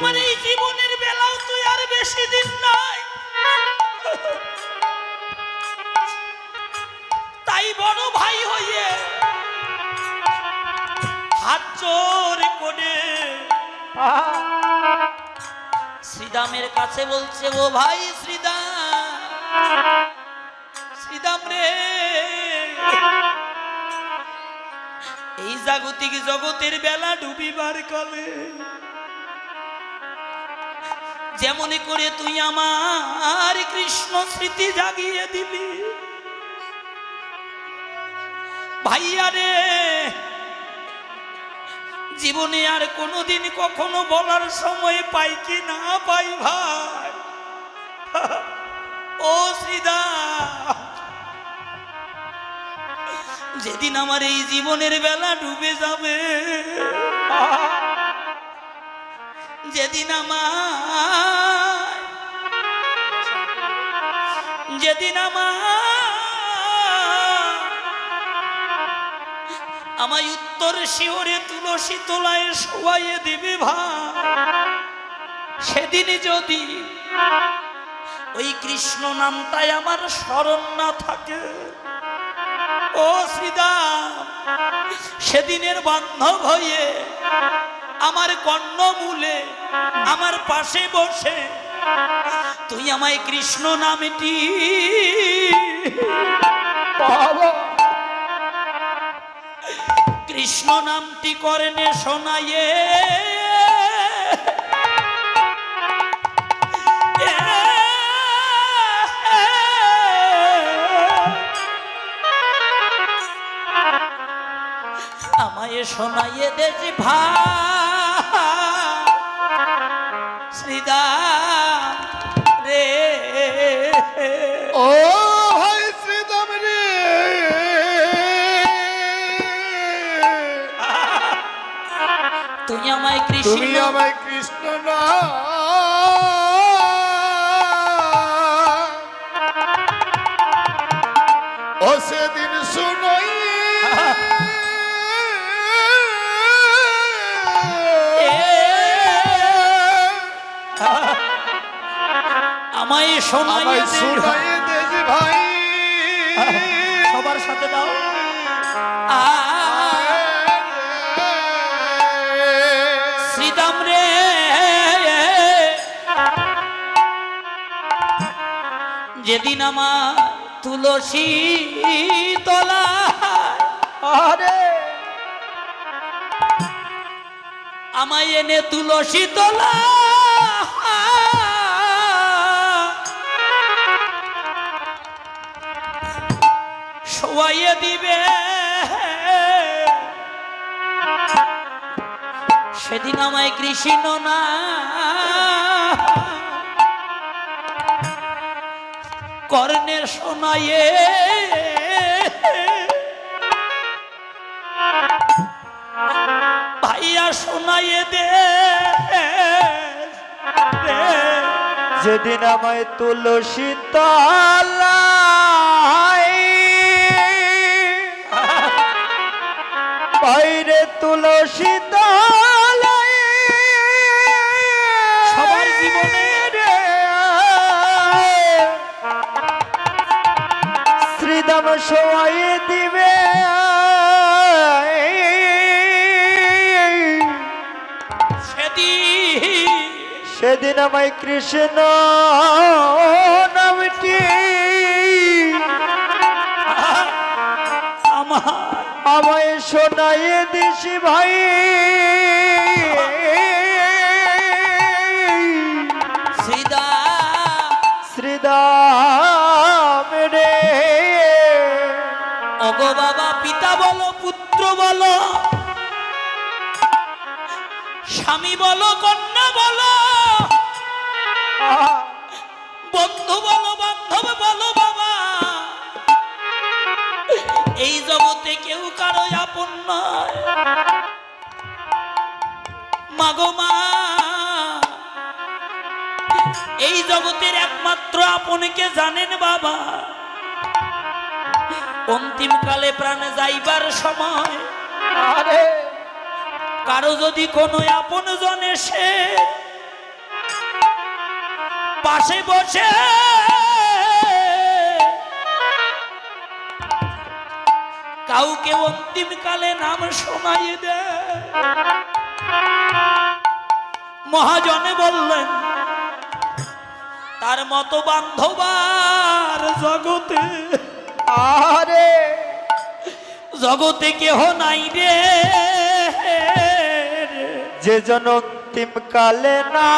আমার এই জীবনের বেলাও তুই আর বেশি দিন নাই, তাই বড় ভাই হইয়ে হাত জোর করে শ্রীদামের কাছে বলছে, ও ভাই শ্রীদাম, শ্রীদাম রে, এই জাগতিক জগতের বেলা ডুবিবার কালে যেমন করে তুই আমার কৃষ্ণ স্মৃতি জাগিয়ে দিলি, ভাইয়া রে, জীবনে আর কোনোদিন কখনো বলার সময় পাই কি না পাই ভাই, ও শ্রীদাম, যেদিন আমার এই জীবনের বেলা ডুবে যাবে, যেদিন আমায় উত্তর শিওরে তুলসী তলায় শোয়াইয়ে দিবি ভাই, সেদিন যদি ওই কৃষ্ণ নামটাই আমার স্মরণ না থাকে, ও শ্রীদাম, সেদিনের বান্ধব হয়ে আমার কর্ণমূলে আমার পাশে বসে তুই আমায় কৃষ্ণ নামটি কৃষ্ণ নামটি কর্ণে শোনায়ে আমায় শোনাইয়ে দেছি ভাই শ্রীদাম রে, ও ভাই শ্রীদাম রে, তুই আমায় কৃষ্ণ না ও সেদিন শুনই আমায় শোনাইয়ে দেছি ভাই, সবার সাথে দাও, শ্রীদাম রে, যেদিন আমার তুলসী তলা আমায় এনে তুলসী তলা শোয়াইয়ে দিবে, সেদিন আমায় কৃষ্ণ না কর্ণে শোনায়ে ভাইয়া শোনাইয়ে দে, যেদিন আমায় তুলসী তলায় বাইরে তুলসী তলায় সবার জীবনে শ্রীদাম শোয়াইয়ে দিবে, সেদিন আমায় কৃষ্ণ নামটি আমায় শোনাইয়ে দিছি ভাই, শ্রীদাম রে, ওগো বাবা, পিতা বলো, পুত্র বলো, স্বামী বলো, কন্যা বলো, বন্ধু বলো, বান্ধব বলো, বাবা, এই জগতে কেউ কারো আপন নয়, মাগো মা, এই জগতের একমাত্র আপনকে জানেন বাবা, অন্তিম কালে প্রাণ যাইবার সময় কারো যদি কোনো আপন জন এসে পাশে বসে কাউকে অন্তিম কালে নাম শোনাইয়ে দেয়। মহাজনে বললেন তার মতো বান্ধবার জগতে আরে জগতে কেহ নাই রে, যে জন অন্তিম কালে না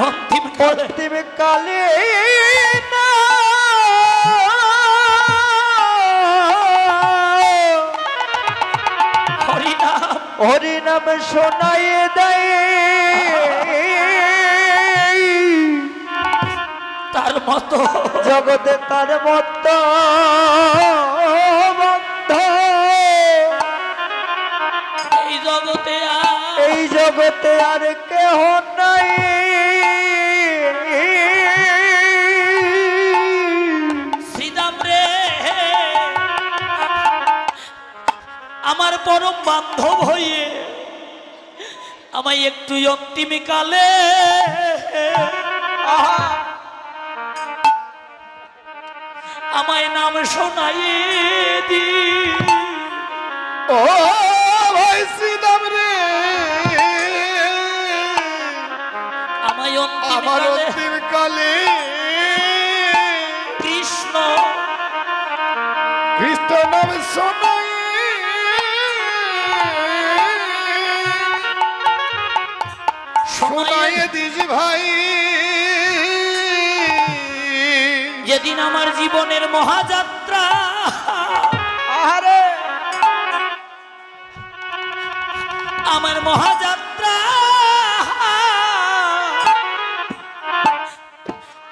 অন্তিম কালে অন্তিম কালে না হরিনাম হরিনাম শোনাইয়ে দেয়, তার মতো জগতে তার মতো বন্ধ এই জগতে এই জগতে আর কেহ নাই। শ্রীদাম রে আমার পরম বান্ধব হয়ে আমায় একটু অন্তিম কালে আমায় নাম শোনাইয়ে দি। ও ভাই শ্রীদাম রে, আমায় অন্তিম আমার কালে অন্তিম কালে কৃষ্ণ খ্রিস্ট নাম শোনাই শোনাইয়ে দিস ভাই। যেদিন আমার জীবনের মহাযাত্রা আরে আমার মহাযাত্রা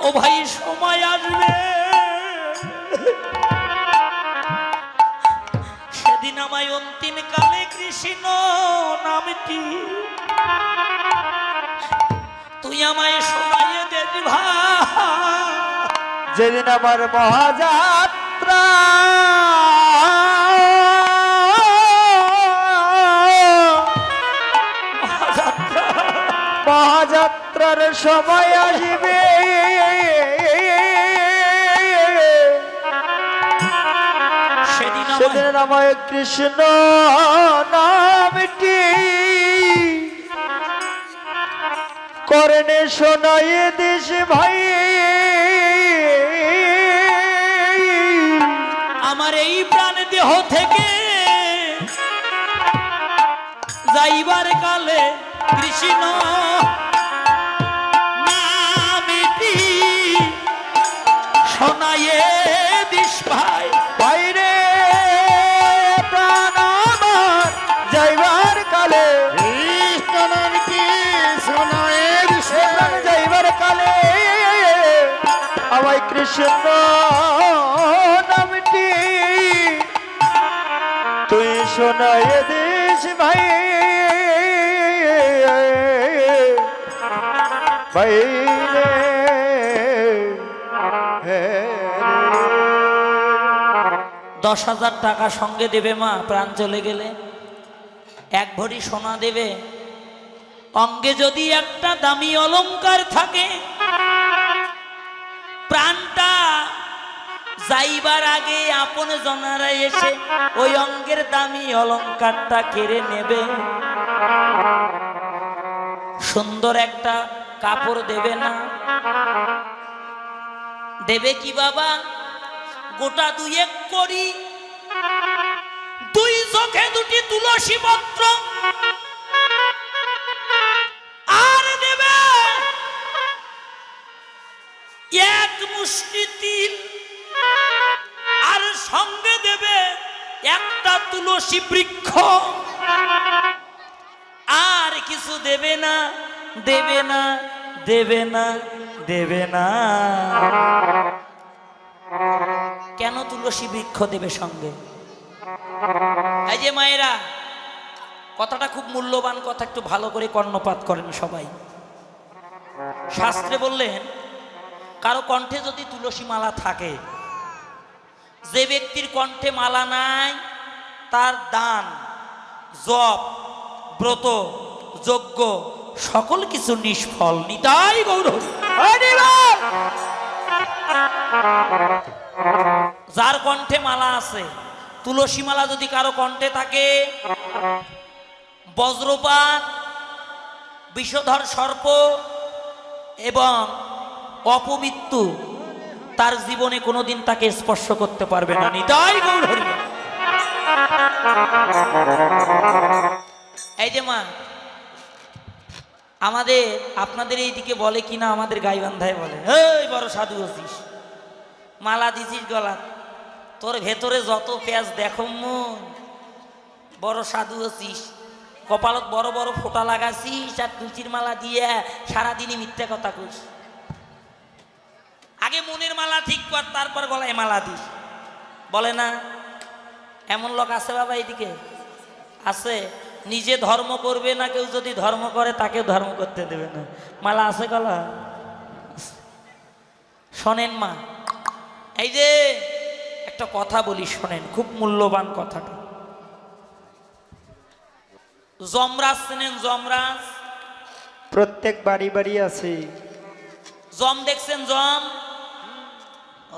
ও ভাই সময় আসবে, সেদিন আমায় অন্তিম কালে কৃষ্ণ নামটি তুই আমায় শোনাইয়ে দেবি ভাই। যেদিন আমার মহাযাত্রা মহাযাত্রার সময় আসবে, সেদিন আমায় কৃষ্ণ নামটি করনে শোনাইয়ে দিস ভাই। আমার এই প্রাণ দেহ থেকে যাইবার কালে কৃষ্ণ নামটি শোনাইয়ে দিস ভাই। বাইরে প্রাণ আমার যাইবার কালে কৃষ্ণ নামটি শোনাইয়ে দিস, প্রাণ যাইবার কালে আমায় কৃষ্ণ নামটি তুই শোনাইয়ে দিস ভাই। বাইরে হ্যাঁ 10,000 টাকা সঙ্গে দেবে মা প্রাণ চলে গেলে, 1 ভরি সোনা দেবে, অঙ্গে যদি একটা দামি অলংকার থাকে, প্রাণটা যাইবার আগে আপন জনারা এসে ওই অঙ্গের দামি অলংকারটা কেড়ে নেবে। সুন্দর একটা কাপড় দেবে না? দেবে কি বাবা? গোটা 2 করি, 2 চোখে 2টি তুলসী পত্র, আর দেবে 1 মুষ্টি তিল, আর সঙ্গে দেবে একটা তুলসী বৃক্ষ, আর কিছু দেবে না, দেবে না, দেবে না, দেবে না। কেন তুলসী বৃক্ষ দেবে সঙ্গে? এই যে মায়েরা, কথাটা খুব মূল্যবান কথা, একটু ভালো করে কর্ণপাত করেন সবাই। শাস্ত্রে বললেন কারো কণ্ঠে যদি তুলসী মালা থাকে, যে ব্যক্তির কণ্ঠে মালা নাই তার দান, জপ, ব্রত যজ্ঞ সকল কিছু নিষ্ফল। নিতাই গৌর হরি। যার কণ্ঠে মালা আছে, তুলসী মালা যদি কারো কণ্ঠে থাকে, বজ্রপাত, বিষধর সর্প এবং অপমৃত্যু তার জীবনে কোনোদিন তাকে স্পর্শ করতে পারবে না। নিতাই গৌর হরি। এই যে মা, আমাদের আপনাদের এইদিকে বলে কিনা, আমাদের গাইবান্ধায় বলে, এই বড় সাধু আছিস, মালা দিছিস গলা, তোর ভেতরে যত পেঁয়াজ দেখো মন, বড় সাধু আছিস, কপালত বড় বড় ফোঁটা লাগাছিস আর তুলসীর মালা দিয়ে সারাদিনই মিথ্যা কথা কইস। আগে মনের মালা ঠিক কর, তারপর গলায় মালা দিস, বলে না? এমন লোক আছে বাবা এইদিকে? আছে। নিজে ধর্ম করবে না, কেউ যদি ধর্ম করে তাকেও ধর্ম করতে দেবে না। মালা আছে গলা। শোনেন মা, এই যে একটা কথা বলি, শোনেন, খুব মূল্যবান কথাটা। যমরাজ চেনেন? যমরাজ প্রত্যেক বাড়ি বাড়ি আছে। জম দেখছেন? জম?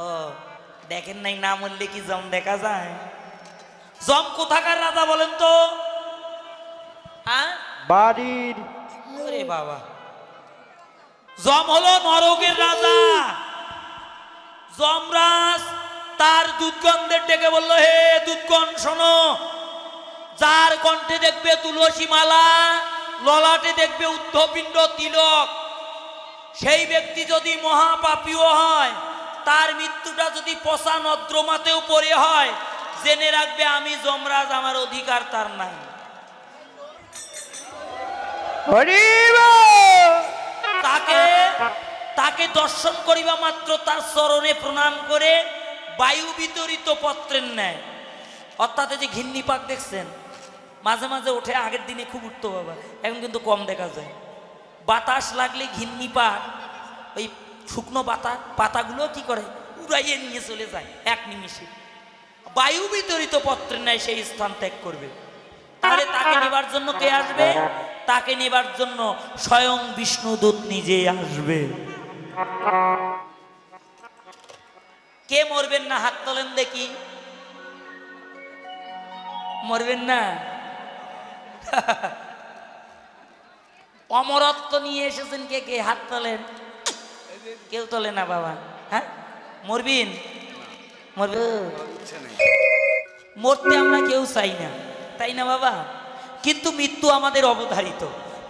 ও দেখেন নাই, না মরলে কি জম দেখা যায়? জম কোথাকার রাজা বলেন তো? বাড়ির। ওরে বাবা, জম হলো নরকের রাজা। যমরাজ তার দূতগণদের ডেকে বললো, হে দূতগণ শোনো, যার কণ্ঠে দেখবে তুলসী মালা, ললাটে দেখবে উদ্ধপিণ্ড তিলক, সেই ব্যক্তি যদি মহাপাপীও হয়, তার মৃত্যুটা যদি পচা নদ্রমাতেও পড়ে হয়, জেনে রাখবে আমি যমরাজ, আমার অধিকার তার নাই। তাকে দর্শন করিবা মাত্র তার চরণে প্রণাম করে বায়ু বিতরিত পত্রের ন্যায়, অর্থাৎ যে ঘিন্নি পাক দেখছেন মাঝে মাঝে ওঠে, আগের দিনে খুব উঠতো বাবা, এখন কিন্তু কম দেখা যায়। বাতাস লাগলে ঘিন্নি পাক ওই শুকনো পাতাগুলো কি করে, উড়াইয়ে নিয়ে চলে যায় এক নিমিষে। বায়ু বিতরিত পত্রের ন্যায় সেই স্থান ত্যাগ করবে। তাহলে তাকে নেবার জন্য কে আসবে? তাকে নেবার জন্য স্বয়ং বিষ্ণুদূত নিজে আসবে। কে মরবেন না? হাত তোলেন দেখি। মরবেন না? অমরত্ব নিয়ে এসেছেন কে কে? হাত তোলেন। কেউ তোলে না বাবা। হ্যাঁ, মরবেন? মরবে? মরতে আমরা কেউ চাই না, তাই না বাবা? কিন্তু মৃত্যু আমাদের অবধারিত।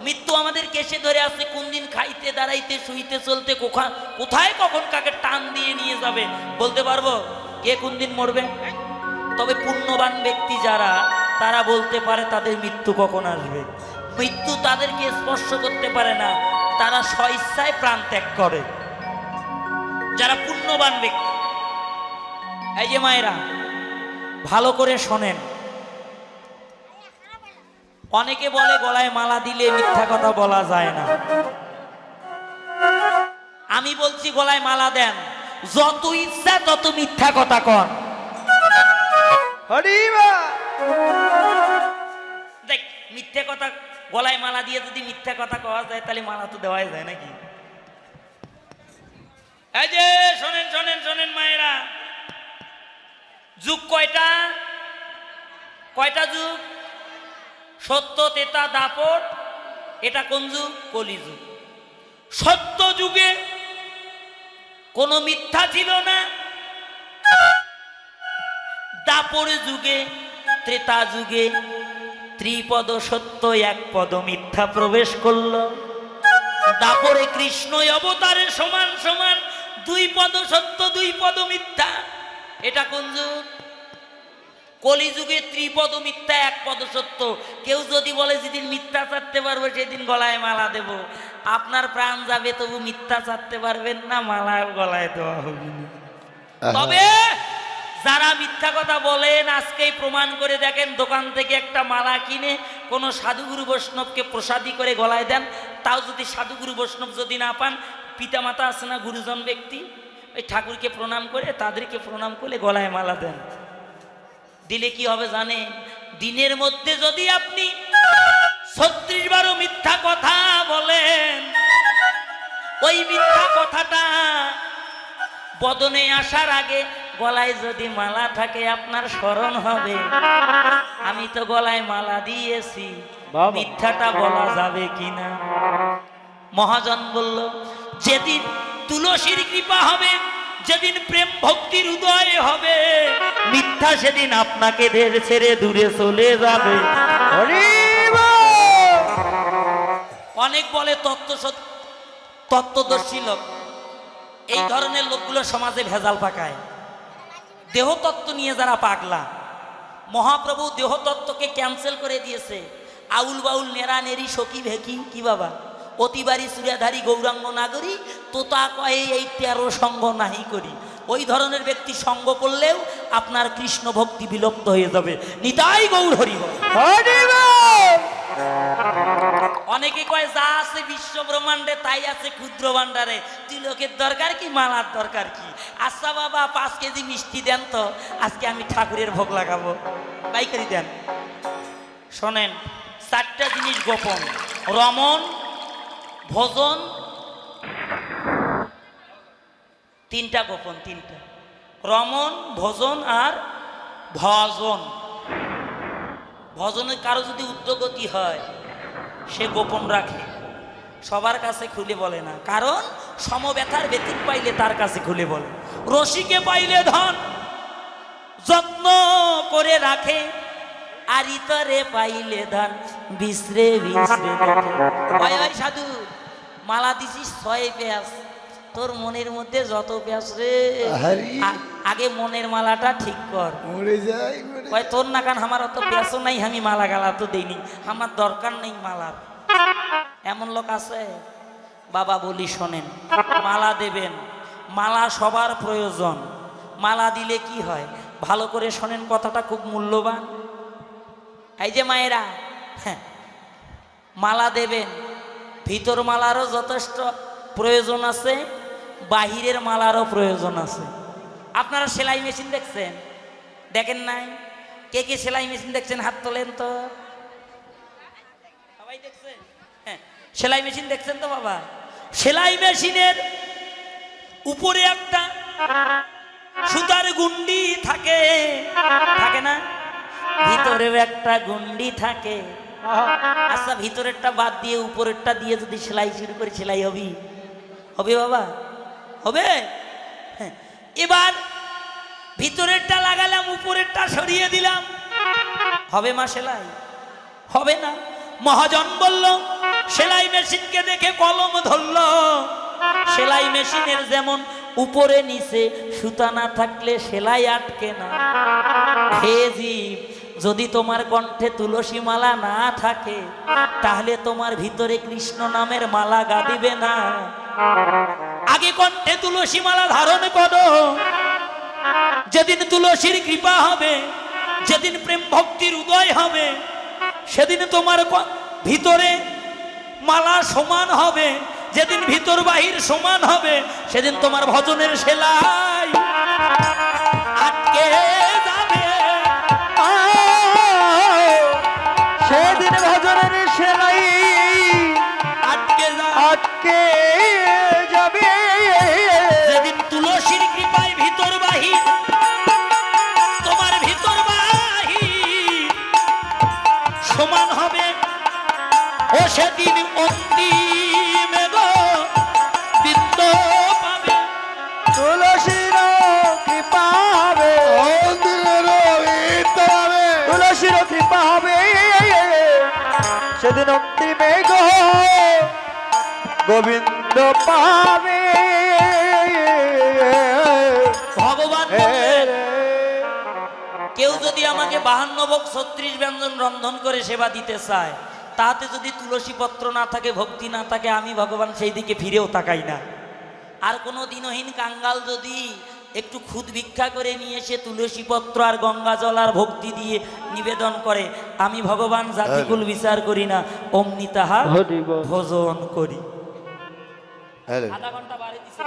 মৃত্যু আমাদের কেসে ধরে আছে, কোন দিন খাইতে দাঁড়াইতে শুইতে চলতে কোথায় কখন কাকে টান দিয়ে নিয়ে যাবে বলতে পারবো? কে কোন দিন মরবে? তবে পুণ্যবান ব্যক্তি যারা, তারা বলতে পারে তাদের মৃত্যু কখন আসবে। মৃত্যু তাদেরকে স্পর্শ করতে পারে না, তারা স্বইচ্ছায় প্রাণ ত্যাগ করে, যারা পুণ্যবান ব্যক্তি। এই যে মায়েরা, ভালো করে শোনেন, অনেকে বলে গলায় মালা দিলে মিথ্যা কথা বলা যায় না। আমি বলছি গলায় মালা দেন, যত ইচ্ছা তত মিথ্যা কথা কন। দেখ, মিথ্যা কথা গলায় মালা দিয়ে যদি মিথ্যা কথা কওয়া যায়, তাহলে মালা তো দেওয়াই যায় নাকি? এই যে শোনেন শোনেন শোনেন মায়েরা, যুগ কয়টা? কয়টা যুগ? সত্য, তেতা, দাপর। এটা কোন যুগ? কলিযুগ। সত্য যুগে কোনো মিথ্যা ছিল না, দাপর যুগে, ত্রেতা যুগে ত্রিপদ সত্য, এক পদ মিথ্যা প্রবেশ করল। দাপরে কৃষ্ণ অবতারে সমান সমান, দুই পদ সত্য দুই পদ মিথ্যা। এটা কোন যুগ? কলিযুগে ত্রিপদ মিথ্যা, এক পদ সত্য। কেউ যদি বলে যেদিন মিথ্যা চাটতে পারবো সেদিন গলায় মালা দেব, আপনার প্রাণ যাবে, তবু মিথ্যা চাটতে পারবেন না, মালা গলায় দেওয়া হবে না। তবে যারা মিথ্যা কথা বলেন, আজকেই প্রমাণ করে দেখেন, দোকান থেকে একটা মালা কিনে কোনো সাধুগুরু বৈষ্ণবকে প্রসাদী করে গলায় দেন, তাও যদি সাধুগুরু বৈষ্ণব যদি না পান, পিতামাতা আছে না, গুরুজন ব্যক্তি, ওই ঠাকুরকে প্রণাম করে, তাদেরকে প্রণাম করে গলায় মালা দেন। দিলে কি হবে জানেন? দিনের মধ্যে যদি আপনি 36 বারও মিথ্যা কথা বলেন, ওই মিথ্যা কথাটা বদনে আসার আগে গলায় যদি মালা থাকে আপনার স্মরণ হবে আমি তো গলায় মালা দিয়েছি, বাবা। মিথ্যাটা বলা যাবে কিনা? মহাজন বলল, যেদিন তুলসীর কৃপা হবে, যেদিন প্রেম ভক্তির উদয় হবে, মিথ্যা সেদিন আপনাকে ছেড়ে দূরে চলে যাবে। হরি বল। অনেক বলে তত্ত্বদর্শী লোক, এই ধরনের লোকগুলো সমাজে ভেজাল পাকায়। দেহতত্ত্ব নিয়ে যারা পাগলা, মহাপ্রভু দেহতত্ত্বকে ক্যান্সেল করে দিয়েছে। আউল বাউল নেড়া নেড়ি সখী ভেকি কি বাবা, অতিবারী চুরিয়াধারী গৌরাঙ্গ নাগরী তোতা কয়ে এই 13 সঙ্গ নাহি করি। ওই ধরনের ব্যক্তি সঙ্গ করলেও আপনার কৃষ্ণ ভক্তি বিলুপ্ত হয়ে যাবে। নিতাই গৌর হরি বল। হরি বল। অনেকে কয় যা আছে বিশ্ব ব্রহ্মাণ্ডে তাই আছে ক্ষুদ্র ভাণ্ডারে, তিলকের দরকার কি, মালার দরকার কি? আচ্ছা বাবা 5 কেজি মিষ্টি দেন তো, আজকে আমি ঠাকুরের ভোগ লাগাবো, পাইকারি দেন। শোনেন, 4টা জিনিস গোপন, রমণ, ভোজন, 3টা গোপন, 3টা রমণ, ভোজন আর ভজন। ভজনে কারো যদি উদ্যোগতি হয় সে গোপন রাখে, সবার কাছে খুলে বলে না, কারণ সমব্যথার ব্যতিক পাইলে তার কাছে খুলে বলে। রসিকে পাইলে ধন যত্ন করে রাখে, আর ইতরে পাইলে ধন বিশ্রে বিশ্রে দেখে। ওই সাধু, মালা দিছিস 6 পেঁয়াজ, তোর মনের মধ্যে যত পেঁয়াজ রে, আগে মনের মালাটা ঠিক কর। কয় তোর না কান আমার অত পেঁয়াজও নাই, আমি মালা গালা তো দেইনি, আমার দরকার নেই মালার। এমন লোক আছে। বাবা বলি শোনেন, মালা দেবেন, মালা সবার প্রয়োজন। মালা দিলে কি হয় ভালো করে শোনেন, কথাটা খুব মূল্যবান। এই যে মায়েরা, হ্যাঁ, মালা দেবেন, ভিতর মালারও যথেষ্ট প্রয়োজন আছে, বাহিরের মালারও প্রয়োজন আছে। আপনারা সেলাই মেশিন দেখছেন? দেখেন নাই? কে কে সেলাই মেশিন দেখছেন হাত তোলেন তো। সবাই দেখছেন? হ্যাঁ, সেলাই মেশিন দেখছেন তো বাবা? সেলাই মেশিনের উপরে একটা সুতার গুন্ডি থাকে, থাকে না? ভিতরেও একটা গুন্ডি থাকে। আচ্ছা, ভিতরেরটা বাদ দিয়ে উপরেরটা দিয়ে যদি সেলাই শুরু করি, সেলাই হবে? হবে বাবা? হবে? হ্যাঁ। এবার ভিতরেরটা লাগালাম, উপরেরটা সরিয়ে দিলাম, হবে মা সেলাই? হবে না। মহাজন বলল, সেলাই মেশিনকে দেখে কলম ধরল। সেলাই মেশিনের যেমন উপরে নিচে সুতা না থাকলে সেলাই আটকে না, হে জীব, যদি তোমার কণ্ঠে তুলসী মালা না থাকে তাহলে তোমার ভিতরে কৃষ্ণ নামের মালা গাদিবে না। আগে কণ্ঠে তুলসী মালা ধারণ করো, যেদিন তুলসীর কৃপা হবে, যেদিন প্রেম ভক্তির উদয় হবে, সেদিন তোমার ভিতরে মালা সমান হবে। যেদিন ভিতর বাহির সমান হবে, সেদিন তোমার ভজনের সেলাই আটকে যাবে। সেদিন ভজনের সেলাই আটকে যাবে। যেদিন তুলসীর কৃপায় ভিতর বাহির, তোমার ভিতর বাহির সমান হবে, ও সেদিন অন্তিম বিন্দ পাবে। তুলসীর কৃপা হবে, তুলসীর কৃপা হবে, সেদিন অন্তিমে গোবিন্দ পাবে। ভগবান বললেন, কেউ যদি আমাকে 52 ভোগ 36 ব্যঞ্জন রন্ধন করে সেবা দিতে চায়, তাতে যদি তুলসী পত্র না থাকে, ভক্তি না থাকে, আমি ভগবান সেই দিকে ফিরেও তাকাই না। আর কোনো দিনহীন কাঙ্গাল যদি একটু খুদ ভিক্ষা করে নিয়ে এসে তুলসী পত্র আর গঙ্গা জল আর ভক্তি দিয়ে নিবেদন করে, আমি ভগবান জাতিকুল বিচার করি না, অমনি তাহার ভোজন করি। আধা ঘন্টা বাড়ি দিছে।